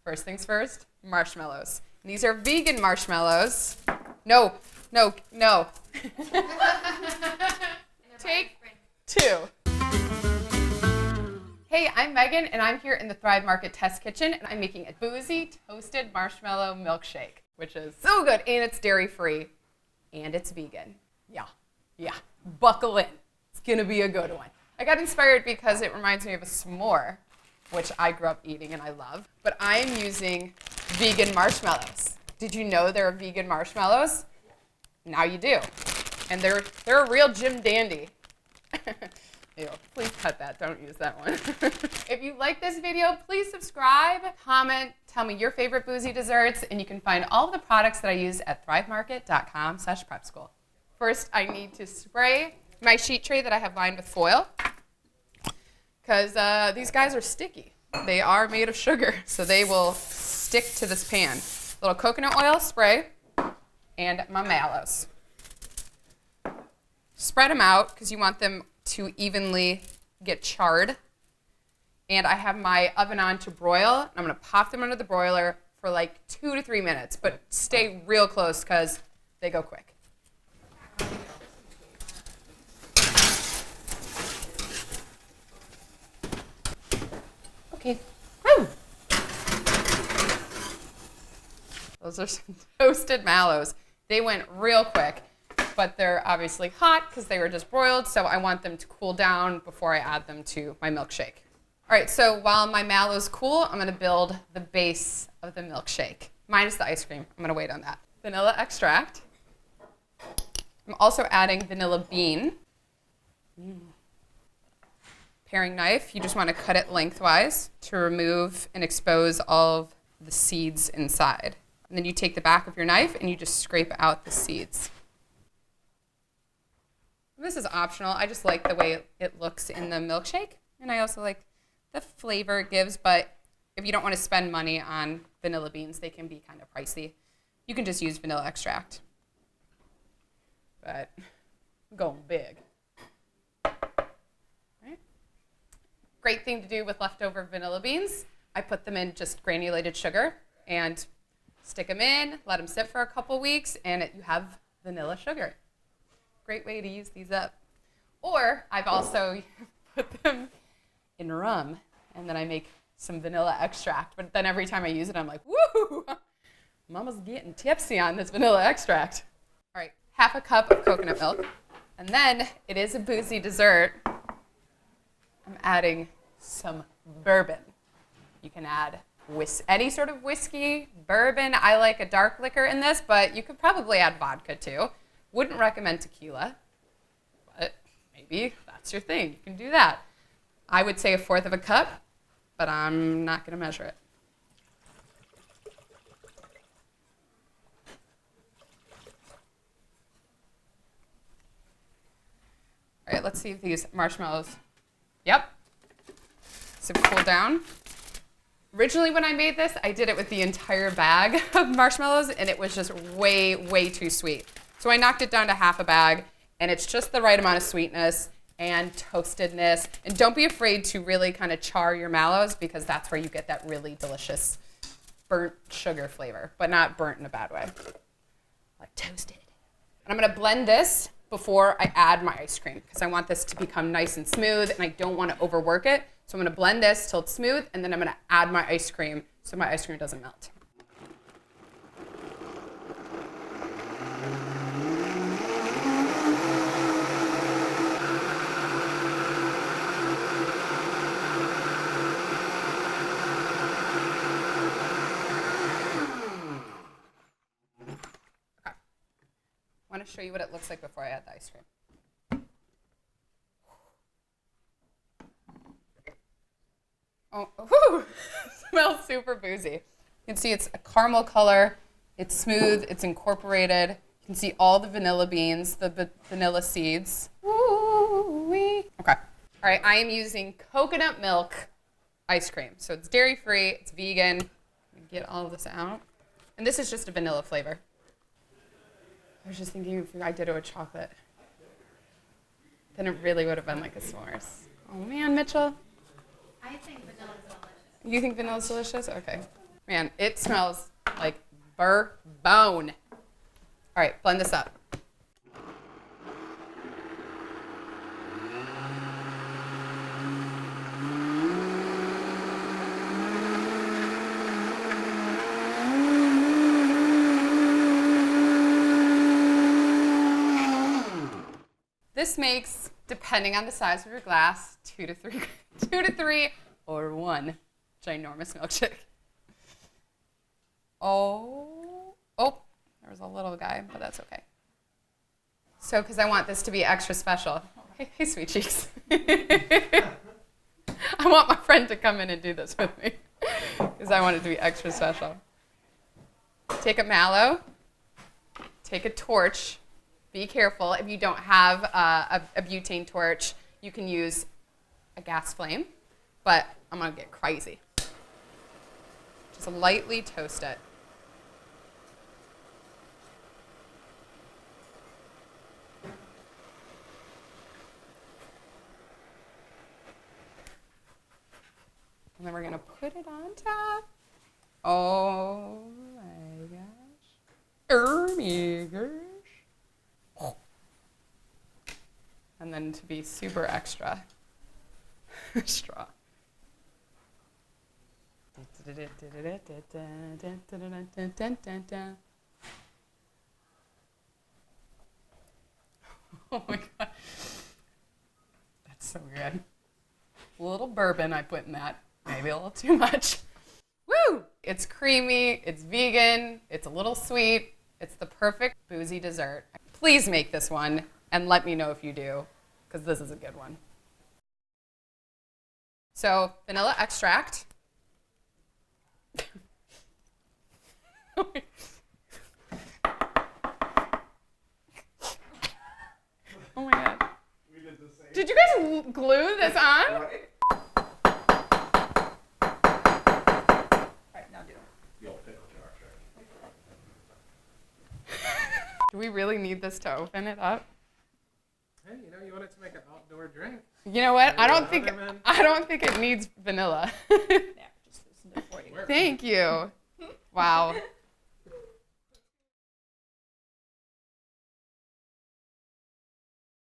First things first, marshmallows. And these are vegan marshmallows. No. Take 2. Hey, I'm Megan, and I'm here in the Thrive Market Test Kitchen, and I'm making a Boozy toasted marshmallow milkshake, which is so good, and it's dairy-free, and it's vegan. Yeah, buckle in. It's gonna be a good one. I got inspired because it reminds me of a s'more, which I grew up eating and I love, but I am using vegan marshmallows. Did you know there are vegan marshmallows? Now you do. And they're a real Jim Dandy. Ew, please cut that, don't use that one. If you like this video, please subscribe, comment, tell me your favorite Boozy desserts, and you can find all of the products that I use at thrivemarket.com/prepschool. First, I need to spray my sheet tray that I have lined with foil, because these guys are sticky. They are made of sugar, so they will stick to this pan. A little coconut oil spray, and my mallows. Spread them out, because you want them to evenly get charred. And I have my oven on to broil. I'm going to pop them under the broiler for like 2 to 3 minutes, but stay real close because they go quick. Okay. Woo! Those are some toasted mallows. They went real quick, but they're obviously hot because they were just broiled, so I want them to cool down before I add them to my milkshake. All right, so while my mallows cool, I'm gonna build the base of the milkshake, minus the ice cream. I'm gonna wait on that. Vanilla extract. I'm also adding vanilla bean. Paring knife, you just wanna cut it lengthwise to remove and expose all of the seeds inside. And then you take the back of your knife and you just scrape out the seeds. This is optional. I just like the way it looks in the milkshake, and I also like the flavor it gives, but if you don't want to spend money on vanilla beans, they can be kind of pricey. You can just use vanilla extract. But I'm going big. Right. Great thing to do with leftover vanilla beans. I put them in just granulated sugar and stick them in, let them sit for a couple weeks, and you have vanilla sugar. Great way to use these up. Or I've also put them in rum, and then I make some vanilla extract. But then every time I use it, I'm like, woo! Mama's getting tipsy on this vanilla extract. All right, 1/2 cup of coconut milk. And then it is a Boozy dessert. I'm adding some bourbon. You can add any sort of whiskey, bourbon. I like a dark liquor in this, but you could probably add vodka too. Wouldn't recommend tequila, but maybe that's your thing. You can do that. I would say 1/4 cup, but I'm not going to measure it. All right, let's see if these marshmallows, yep, so cool down. Originally when I made this, I did it with the entire bag of marshmallows, and it was just way, way too sweet. So I knocked it down to 1/2 bag, and it's just the right amount of sweetness and toastedness. And don't be afraid to really kind of char your mallows, because that's where you get that really delicious burnt sugar flavor, but not burnt in a bad way, like toasted. And I'm gonna blend this before I add my ice cream, because I want this to become nice and smooth, and I don't want to overwork it. So I'm gonna blend this till it's smooth, and then I'm gonna add my ice cream so my ice cream doesn't melt. I want to show you what it looks like before I add the ice cream. Oh, whew, smells super boozy. You can see it's a caramel color, it's smooth, it's incorporated. You can see all the vanilla beans, the vanilla seeds. Ooh-wee. Okay, all right, I am using coconut milk ice cream. So it's dairy-free, it's vegan. Get all of this out. And this is just a vanilla flavor. I was just thinking if I did it with chocolate, then it really would have been like a s'mores. Oh man, Mitchell. I think vanilla's delicious. You think vanilla's delicious? Okay. Man, it smells like bourbon. All right, blend this up. This makes, depending on the size of your glass, 2 to 3 or 1 ginormous milkshake. Oh, there was a little guy, but that's okay. So, because I want this to be extra special. Hey, sweet cheeks. I want my friend to come in and do this with me because I want it to be extra special. Take a mallow, take a torch. Be careful. If you don't have a butane torch, you can use a gas flame, but I'm going to get crazy. Just lightly toast it. And then we're going to put it on top. Oh my gosh. Oh my gosh. And then to be super extra, straw. Oh my God. That's so good. A little bourbon I put in that. Maybe a little too much. Woo! It's creamy, it's vegan, it's a little sweet. It's the perfect boozy dessert. Please make this one and let me know if you do, because this is a good one. So, vanilla extract. Oh my God. We did the same. Did you guys glue this on? Right? Alright, now do it. The old pickle jar trick. Do we really need this to open it up? Hey, you want it to make an outdoor drink. You know what? I don't think it needs vanilla. Yeah, just loosened it for you. Thank you. Wow.